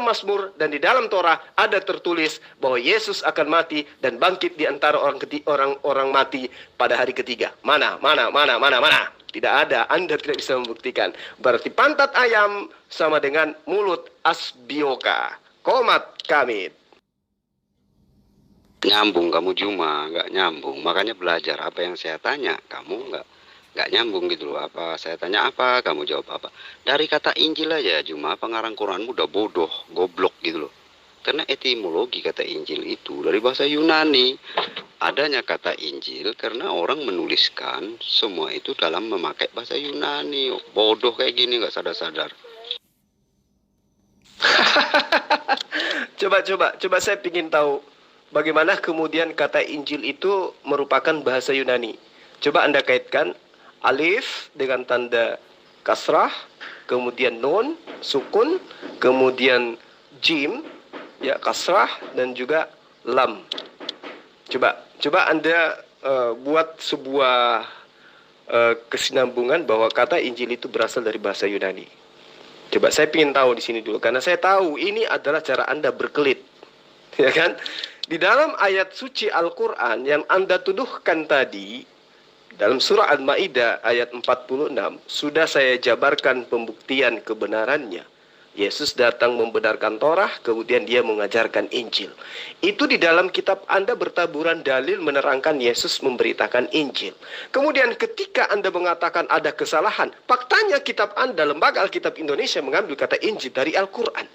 Mazmur dan di dalam Torah ada tertulis bahwa Yesus akan mati dan bangkit di antara orang mati pada hari ketiga. Mana? Tidak ada. Anda tidak bisa membuktikan. Berarti pantat ayam sama dengan mulut asbioka. Komat kamit. Nyambung kamu Juma, nggak nyambung. Makanya belajar apa yang saya tanya, kamu nggak nyambung gitu loh. Apa saya tanya apa, kamu jawab apa. Dari kata Injil aja Juma, pengarang Quranmu udah bodoh, goblok gitu loh. Karena etimologi kata Injil itu dari bahasa Yunani. Adanya kata Injil karena orang menuliskan semua itu dalam memakai bahasa Yunani. Bodoh kayak gini nggak sadar-sadar. Coba saya ingin tahu bagaimana kemudian kata Injil itu merupakan bahasa Yunani. Coba Anda kaitkan alif dengan tanda kasrah, kemudian nun, sukun, kemudian jim, ya kasrah, dan juga lam. Coba Anda buat sebuah kesinambungan bahwa kata Injil itu berasal dari bahasa Yunani. Coba saya ingin tahu di sini dulu, karena saya tahu ini adalah cara Anda berkelit, ya kan? Di dalam ayat suci Al-Quran yang Anda tuduhkan tadi, dalam surah Al-Ma'idah ayat 46, sudah saya jabarkan pembuktian kebenarannya. Yesus datang membenarkan Torah, kemudian dia mengajarkan Injil. Itu di dalam kitab Anda bertaburan dalil menerangkan Yesus memberitakan Injil. Kemudian ketika Anda mengatakan ada kesalahan, faktanya kitab Anda, Lembaga Alkitab Indonesia, mengambil kata Injil dari Al-Quran.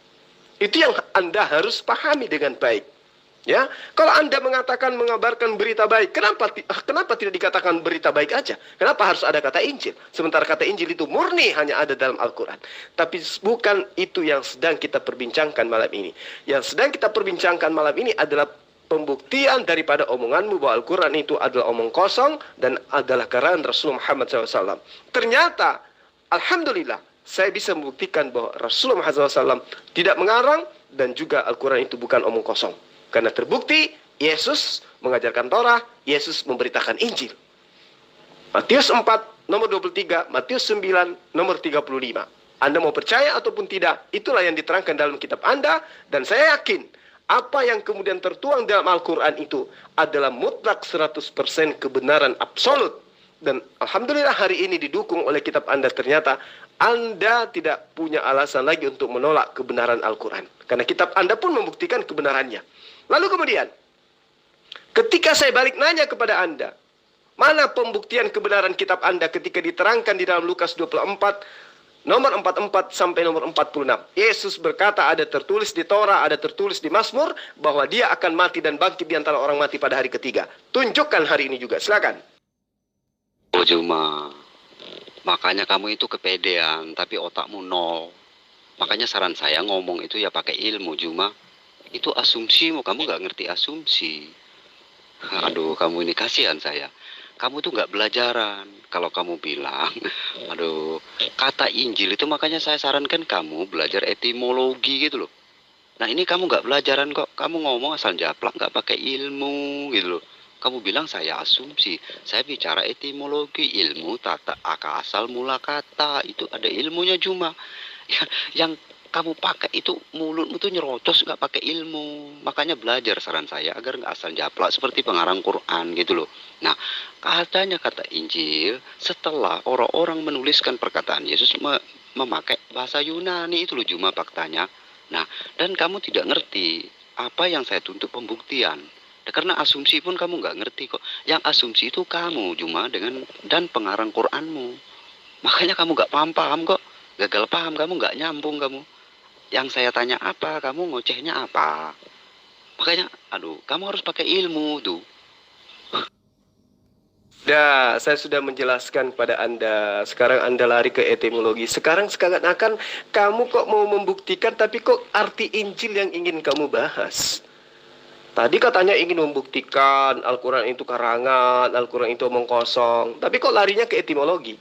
Itu yang Anda harus pahami dengan baik. Ya, kalau Anda mengatakan mengabarkan berita baik, kenapa tidak dikatakan berita baik aja? Kenapa harus ada kata Injil? Sementara kata Injil itu murni hanya ada dalam Al-Quran. Tapi bukan itu yang sedang kita perbincangkan malam ini. Yang sedang kita perbincangkan malam ini adalah pembuktian daripada omonganmu bahwa Al-Quran itu adalah omong kosong dan adalah karangan Rasulullah Muhammad SAW. Ternyata, alhamdulillah, saya bisa membuktikan bahwa Rasulullah Muhammad SAW tidak mengarang dan juga Al-Quran itu bukan omong kosong. Karena terbukti Yesus mengajarkan Torah, Yesus memberitakan Injil. Matius 4 nomor 23, Matius 9 nomor 35. Anda mau percaya ataupun tidak, itulah yang diterangkan dalam kitab Anda. Dan saya yakin apa yang kemudian tertuang dalam Al-Quran itu adalah mutlak 100% kebenaran absolut. Dan alhamdulillah hari ini didukung oleh kitab Anda, ternyata Anda tidak punya alasan lagi untuk menolak kebenaran Al-Quran. Karena kitab Anda pun membuktikan kebenarannya. Lalu kemudian, ketika saya balik nanya kepada Anda, mana pembuktian kebenaran kitab Anda ketika diterangkan di dalam Lukas 24, nomor 44 sampai nomor 46. Yesus berkata ada tertulis di Torah, ada tertulis di Mazmur, bahwa dia akan mati dan bangkit di antara orang mati pada hari ketiga. Tunjukkan hari ini juga, silakan. Oh Juma, makanya kamu itu kepedean, tapi otakmu nol. Makanya saran saya ngomong itu ya pakai ilmu, Juma. Itu asumsimu, kamu nggak ngerti asumsi. Aduh, kamu ini kasihan saya. Kamu tuh nggak belajaran. Kalau kamu bilang, aduh, kata Injil itu makanya saya sarankan kamu belajar etimologi gitu loh. Nah ini kamu nggak belajaran kok. Kamu ngomong asal japlak, nggak pakai ilmu gitu loh. Kamu bilang saya asumsi, saya bicara etimologi, ilmu tata asal mula kata, itu ada ilmunya Juma. Yang kamu pakai itu mulutmu tuh nyerocos, nggak pakai ilmu. Makanya belajar saran saya agar nggak asal japlak seperti pengarang Quran gitu loh. Nah katanya kata Injil setelah orang-orang menuliskan perkataan Yesus memakai bahasa Yunani itu loh Juma faktanya. Nah dan kamu tidak ngerti apa yang saya tuntut pembuktian. Karena asumsi pun kamu nggak ngerti kok. Yang asumsi itu kamu Juma dan pengarang Quranmu. Makanya kamu nggak paham kok. Gagal paham kamu, nggak nyambung kamu. Yang saya tanya apa, kamu ngocehnya apa. Makanya, aduh, kamu harus pakai ilmu tuh. Dah, saya sudah menjelaskan pada Anda. Sekarang Anda lari ke etimologi. Sekarang seakan-akan kamu kok mau membuktikan, tapi kok arti Injil yang ingin kamu bahas. Tadi katanya ingin membuktikan Al-Quran itu karangan, Al-Quran itu omong kosong. Tapi kok larinya ke etimologi?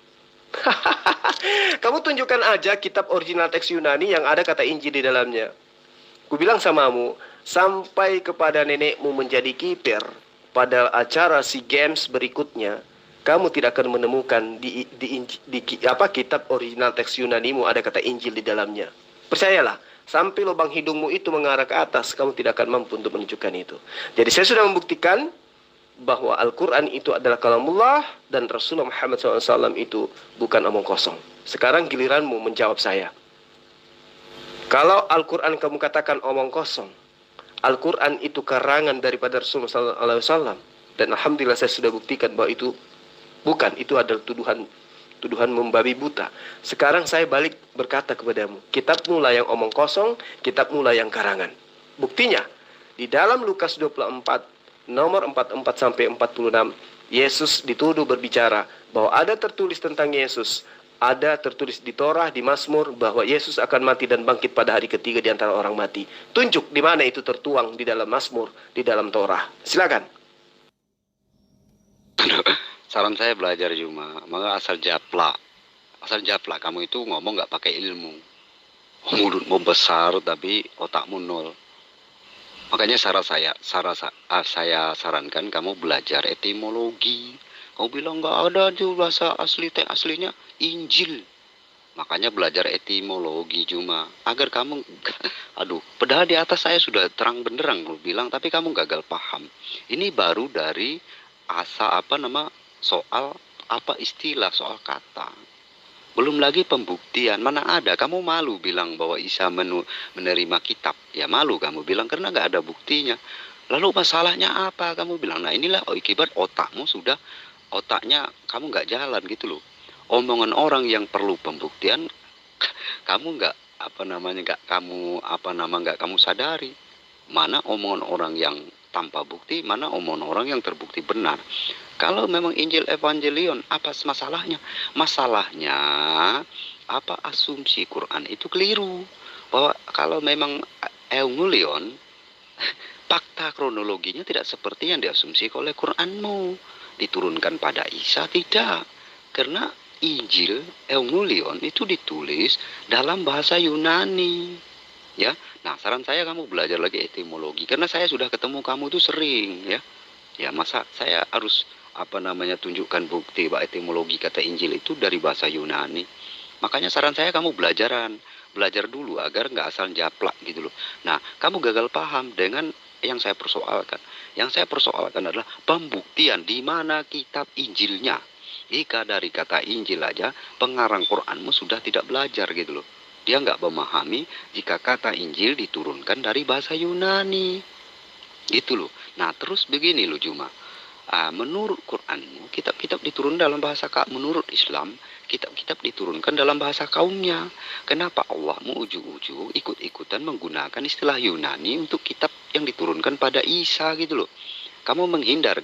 Kamu tunjukkan aja kitab original teks Yunani yang ada kata Injil di dalamnya. Ku bilang samamu, sampai kepada nenekmu menjadi kiper pada acara SEA Games berikutnya, kamu tidak akan menemukan di kitab original teks Yunanimu ada kata Injil di dalamnya. Percayalah. Sampai lubang hidungmu itu mengarah ke atas, kamu tidak akan mampu untuk menunjukkan itu. Jadi saya sudah membuktikan bahwa Al-Quran itu adalah kalamullah dan Rasulullah Muhammad SAW itu bukan omong kosong. Sekarang giliranmu menjawab saya. Kalau Al-Quran kamu katakan omong kosong, Al-Quran itu karangan daripada Rasulullah SAW, dan Alhamdulillah saya sudah buktikan bahwa itu bukan, itu adalah tuduhan membabi buta. Sekarang saya balik berkata kepadamu, kitabmu lah yang omong kosong, kitabmu lah yang karangan. Buktinya, di dalam Lukas 24, nomor 44 sampai 46, Yesus dituduh berbicara bahwa ada tertulis tentang Yesus, ada tertulis di Torah, di Mazmur, bahwa Yesus akan mati dan bangkit pada hari ketiga di antara orang mati. Tunjuk di mana itu tertuang di dalam Mazmur, di dalam Torah. Silakan. Saran saya belajar Juma, maka asal japlak. Asal japlak, kamu itu ngomong nggak pakai ilmu. Mulutmu besar tapi otakmu nol. Makanya saya sarankan kamu belajar etimologi. Kamu bilang nggak ada tuh bahasa aslinya Injil. Makanya belajar etimologi Juma. Agar kamu, aduh, padahal di atas saya sudah terang benderang bilang, tapi kamu gagal paham. Ini baru dari soal istilah, soal kata. Belum lagi pembuktian. Mana ada, kamu malu bilang bahwa Isa menerima kitab. Ya malu kamu bilang karena nggak ada buktinya. Lalu masalahnya apa? Kamu bilang, nah inilah akibat otaknya kamu nggak jalan gitu loh. Omongan orang yang perlu pembuktian, kamu nggak kamu sadari. Mana omongan orang yang tanpa bukti, mana omongan orang yang terbukti benar. Kalau memang Injil Evangelion, apa masalahnya? Masalahnya, asumsi Quran itu keliru. Bahwa kalau memang Evangelion, fakta kronologinya tidak seperti yang diasumsi oleh Quranmu. Diturunkan pada Isa, tidak. Karena Injil Evangelion itu ditulis dalam bahasa Yunani. Ya, nah saran saya kamu belajar lagi etimologi karena saya sudah ketemu kamu tuh sering ya. Ya masa saya harus tunjukkan bukti bahwa etimologi kata Injil itu dari bahasa Yunani. Makanya saran saya kamu belajar dulu agar nggak asal japlak gitu loh. Nah, kamu gagal paham dengan yang saya persoalkan. Yang saya persoalkan adalah pembuktian di mana kitab Injilnya. Jika dari kata Injil aja, pengarang Quranmu sudah tidak belajar gitu loh. Dia nggak memahami jika kata Injil diturunkan dari bahasa Yunani. Gitu loh. Nah terus begini loh Juma. Menurut Quranmu, kitab-kitab diturun dalam bahasa menurut Islam, kitab-kitab diturunkan dalam bahasa kaumnya. Kenapa Allahmu ujung-ujung ikut-ikutan menggunakan istilah Yunani untuk kitab yang diturunkan pada Isa gitu loh. Kamu menghindar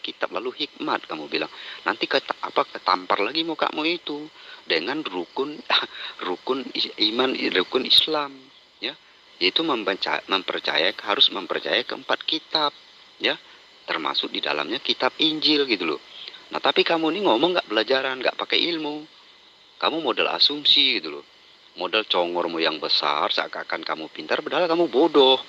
kitab lalu hikmat kamu bilang. Nanti ketampar lagi mukamu itu dengan rukun iman, rukun Islam, ya. Yaitu harus mempercayai keempat kitab, ya. Termasuk di dalamnya kitab Injil gitu loh. Nah tapi kamu ini ngomong nggak belajaran, nggak pakai ilmu. Kamu model asumsi gitu loh. Model congormu yang besar seakan-akan kamu pintar padahal kamu bodoh.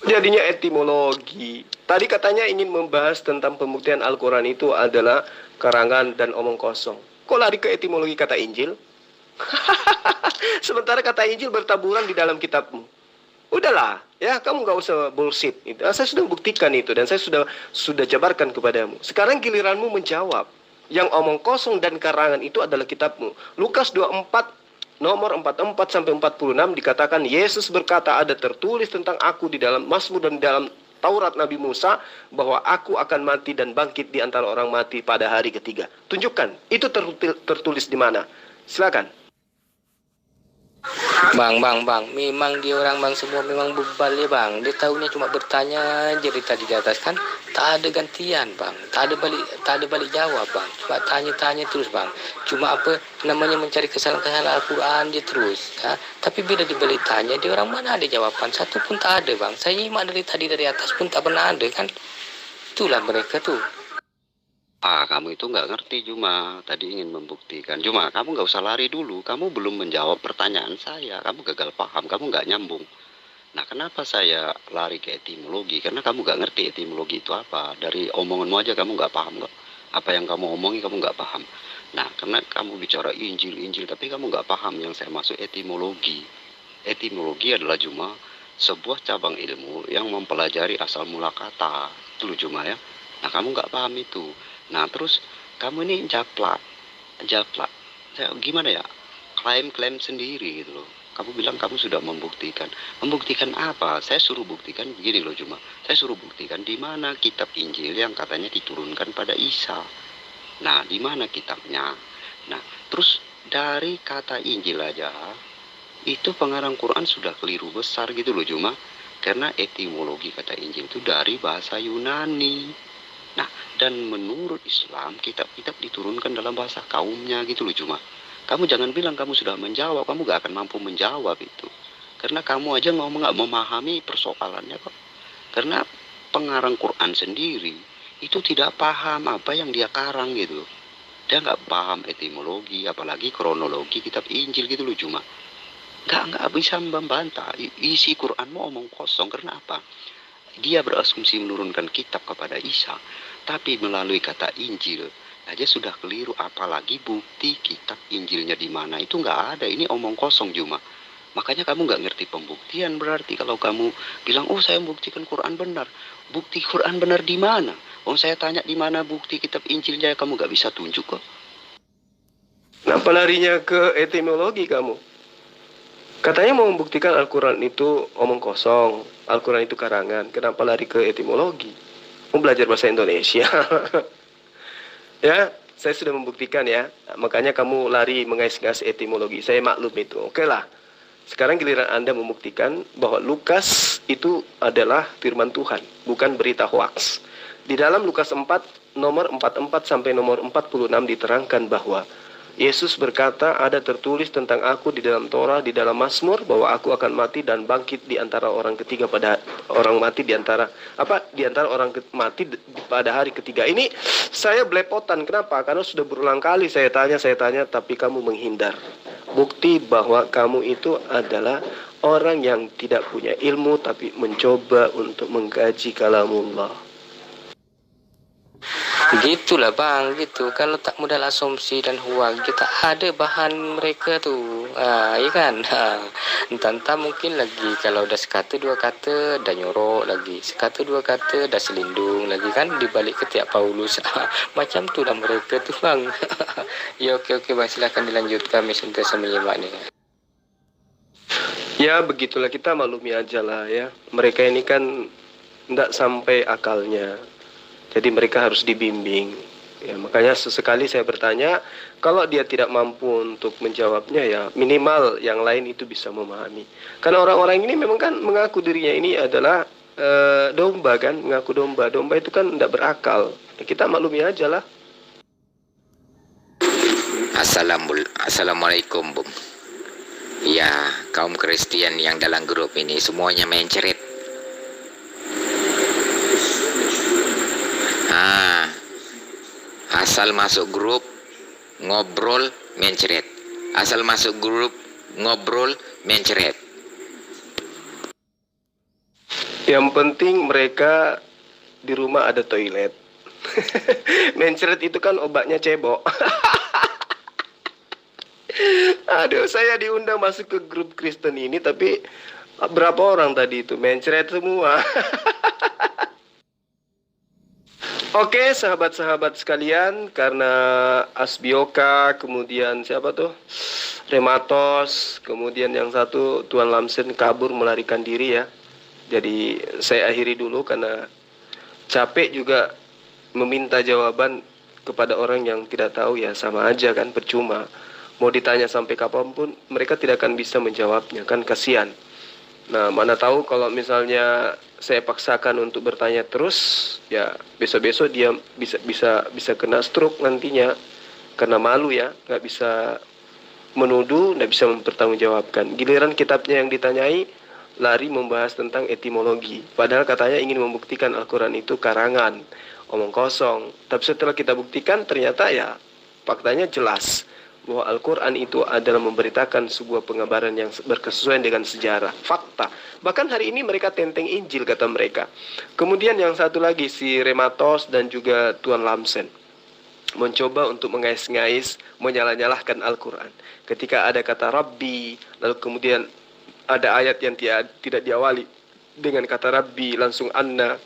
Jadinya etimologi. Tadi katanya ingin membahas tentang pembuktian Al-Quran itu adalah karangan dan omong kosong. Kok lari ke etimologi kata Injil? Sementara kata Injil bertaburan di dalam kitabmu. Udahlah, ya kamu nggak usah bullshit. Saya sudah buktikan itu dan saya sudah jabarkan kepadamu. Sekarang giliranmu menjawab. Yang omong kosong dan karangan itu adalah kitabmu. Lukas 24 nomor 44 sampai 46 dikatakan Yesus berkata ada tertulis tentang aku di dalam Mazmur dan di dalam Taurat Nabi Musa bahwa aku akan mati dan bangkit di antara orang mati pada hari ketiga. Tunjukkan, itu tertulis di mana? Silakan. Bang, memang dia orang bang semua memang bebal ya bang. Dia tahunya cuma bertanya jadi tadi di atas kan, tak ada gantian bang, tak ada balik jawab bang. Cuma tanya terus bang. Cuma apa namanya mencari kesalahan Al-Quran dia terus. Ya? Tapi bila dibalik tanya dia orang mana ada jawaban satu pun tak ada bang. Saya nyimak dari tadi dari atas pun tak pernah ada kan. Itulah mereka tuh. Kamu itu nggak ngerti Juma. Tadi ingin membuktikan. Juma, kamu nggak usah lari dulu. Kamu belum menjawab pertanyaan saya. Kamu gagal paham. Kamu nggak nyambung. Nah, kenapa saya lari ke etimologi? Karena kamu nggak ngerti etimologi itu apa. Dari omonganmu aja kamu nggak paham kok. Apa yang kamu omongi kamu nggak paham. Nah, karena kamu bicara Injil, tapi kamu nggak paham yang saya maksud etimologi. Etimologi adalah Juma sebuah cabang ilmu yang mempelajari asal mula kata. Itu loh Juma ya. Nah, kamu nggak paham itu. Nah terus kamu ini japlak, gimana ya, klaim sendiri gitu loh. Kamu bilang kamu sudah membuktikan apa? Saya suruh buktikan begini loh Juma. Saya suruh buktikan di mana kitab Injil yang katanya diturunkan pada Isa. Nah di mana kitabnya? Nah terus dari kata Injil aja itu pengarang Quran sudah keliru besar gitu loh Juma. Karena etimologi kata Injil itu dari bahasa Yunani. Nah, dan menurut Islam, kitab-kitab diturunkan dalam bahasa kaumnya gitu loh Juma. Kamu jangan bilang kamu sudah menjawab, kamu gak akan mampu menjawab itu. Karena kamu aja ngomong gak memahami persoalannya kok. Karena pengarang Quran sendiri, itu tidak paham apa yang dia karang gitu. Dia gak paham etimologi, apalagi kronologi kitab Injil gitu loh Juma. Gak bisa membantah, isi Quranmu omong kosong, karena apa? Dia berasumsi menurunkan kitab kepada Isa, tapi melalui kata Injil aja sudah keliru, apalagi bukti kitab Injilnya di mana itu nggak ada. Ini omong kosong Juma. Makanya kamu nggak ngerti pembuktian berarti kalau kamu bilang saya membuktikan Quran benar. Bukti Quran benar di mana? Saya tanya di mana bukti kitab Injilnya kamu nggak bisa tunjuk kok. Kenapa larinya ke etimologi kamu? Katanya mau membuktikan Al-Quran itu omong kosong, Al-Quran itu karangan. Kenapa lari ke etimologi? Mau belajar bahasa Indonesia? Ya, saya sudah membuktikan ya. Makanya kamu lari mengais-ngais etimologi. Saya maklum itu. Oke lah. Sekarang giliran Anda membuktikan bahwa Lukas itu adalah firman Tuhan, bukan berita hoaks. Di dalam Lukas 4 nomor 44 sampai nomor 46 diterangkan bahwa Yesus berkata ada tertulis tentang aku di dalam Torah, di dalam Mazmur bahwa aku akan mati dan bangkit di antara orang ketiga pada orang mati di antara orang mati pada hari ketiga. Ini saya belepotan. Kenapa? Karena sudah berulang kali saya tanya tapi kamu menghindar. Bukti bahwa kamu itu adalah orang yang tidak punya ilmu tapi mencoba untuk mengkaji kalamullah. Gitulah bang, gitu. Kalau tak modal asumsi dan huang, kita ada bahan mereka tuh, iya kan. Entah-entah mungkin lagi kalau udah sekata dua kata, dah nyorok lagi, sekata dua kata, dah selindung lagi kan, dibalik ketiak Paulus. Macam tu lah mereka tuh bang. Ya oke bang, silakan dilanjutkan, kami sentiasa menyimak nih. Ya begitulah, kita maklumi aja lah ya. Mereka ini kan tidak sampai akalnya. Jadi mereka harus dibimbing. Ya, makanya sesekali saya bertanya, kalau dia tidak mampu untuk menjawabnya ya minimal yang lain itu bisa memahami. Karena orang-orang ini memang kan mengaku dirinya ini adalah domba kan, mengaku domba. Domba itu kan tidak berakal. Ya, kita maklumi aja lah. Assalamualaikum Bung. Ya, kaum Kristen yang dalam grup ini semuanya mencret. Asal masuk grup ngobrol mencret. Asal masuk grup ngobrol mencret. Yang penting mereka di rumah ada toilet. Mencret itu kan obatnya cebok. Aduh, saya diundang masuk ke grup Kristen ini, tapi berapa orang tadi itu mencret semua. Oke, sahabat-sahabat sekalian, karena Asbioka, kemudian siapa tuh? Rematos, kemudian yang satu Tuan Lamsen kabur melarikan diri ya. Jadi saya akhiri dulu karena capek juga meminta jawaban kepada orang yang tidak tahu ya, sama aja kan, percuma. Mau ditanya sampai kapanpun mereka tidak akan bisa menjawabnya, kan kasihan. Nah, mana tahu kalau misalnya saya paksakan untuk bertanya terus, ya besok-besok dia bisa kena stroke nantinya karena malu ya, nggak bisa menuduh, nggak bisa mempertanggungjawabkan. Giliran kitabnya yang ditanyai lari membahas tentang etimologi, padahal katanya ingin membuktikan Al-Quran itu karangan, omong kosong. Tapi setelah kita buktikan ternyata ya faktanya jelas bahwa Al-Quran itu adalah memberitakan sebuah pengabaran yang berkesesuaian dengan sejarah, fakta. Bahkan hari ini mereka tenteng Injil kata mereka. Kemudian yang satu lagi si Rematos dan juga Tuan Lamsen mencoba untuk mengais-ngais, menyalah-nyalahkan Al-Quran. Ketika ada kata Rabbi, lalu kemudian ada ayat yang tidak diawali dengan kata Rabbi, langsung Anna.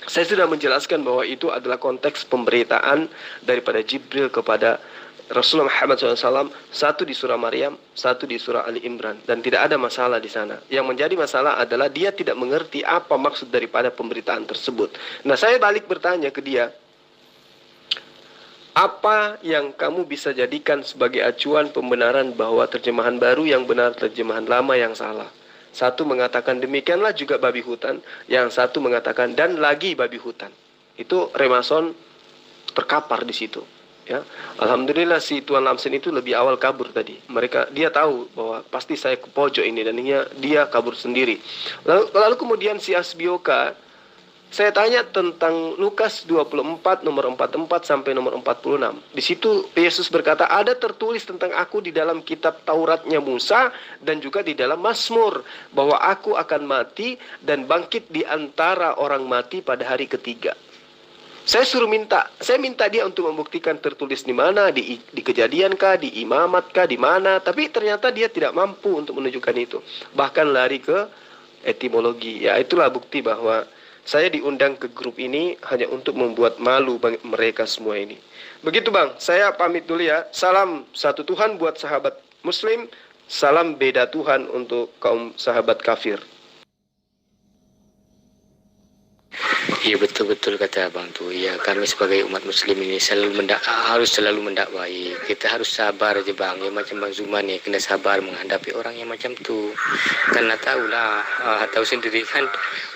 Saya sudah menjelaskan bahwa itu adalah konteks pemberitaan daripada Jibril kepada Rasulullah Muhammad SAW, satu di surah Maryam, satu di surah Ali Imran, dan tidak ada masalah di sana. Yang menjadi masalah adalah dia tidak mengerti apa maksud daripada pemberitaan tersebut. Nah, saya balik bertanya ke dia, apa yang kamu bisa jadikan sebagai acuan pembenaran bahwa terjemahan baru yang benar, terjemahan lama yang salah? Satu mengatakan demikianlah juga babi hutan, yang satu mengatakan dan lagi babi hutan. Itu Remason terkapar di situ. Ya, alhamdulillah si Tuan Lamsen itu lebih awal kabur tadi. Dia tahu bahwa pasti saya ke pojok ini dan dia kabur sendiri. Lalu kemudian si Asbioka, saya tanya tentang Lukas 24 nomor 44 sampai nomor 46. Di situ Yesus berkata, ada tertulis tentang aku di dalam kitab Tauratnya Musa dan juga di dalam Mazmur bahwa aku akan mati dan bangkit di antara orang mati pada hari ketiga. Saya minta dia untuk membuktikan tertulis di mana, di Kejadian kah, di Imamat kah, di mana. Tapi ternyata dia tidak mampu untuk menunjukkan itu. Bahkan lari ke etimologi. Ya, itulah bukti bahwa saya diundang ke grup ini hanya untuk membuat malu bagi mereka semua ini. Begitu bang, saya pamit dulu ya. Salam satu Tuhan buat sahabat Muslim. Salam beda Tuhan untuk kaum sahabat kafir. Iya betul-betul kata abang tuh. Ya kami sebagai umat muslim ini harus selalu mendakwai. Kita harus sabar aja bang. Ya macam Bang Zuman ya, kena sabar menghadapi orang yang macam tuh. Karena tahulah, tahu sendiri kan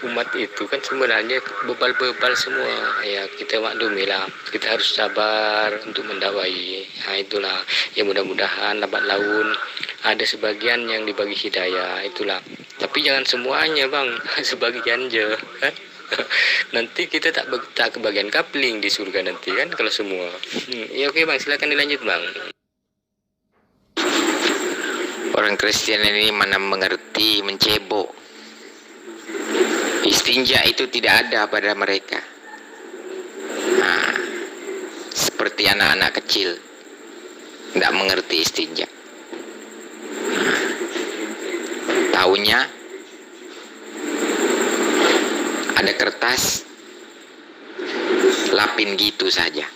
umat itu kan sebenarnya bebal-bebal semua. Ya kita maklumi lah. Kita harus sabar untuk mendakwai. Nah itulah. Ya mudah-mudahan lambat laun ada sebagian yang dibagi hidayah. Itulah. Tapi jangan semuanya bang. Sebagian aja kan. Nanti kita tak kebagian kapling di surga nanti kan kalau semua. Ya oke bang, silakan dilanjut bang. Orang Kristen ini mana mengerti mencebok. Istinja itu tidak ada pada mereka. Nah, seperti anak-anak kecil, tidak mengerti istinja. Taunya ada kertas, lapin gitu saja.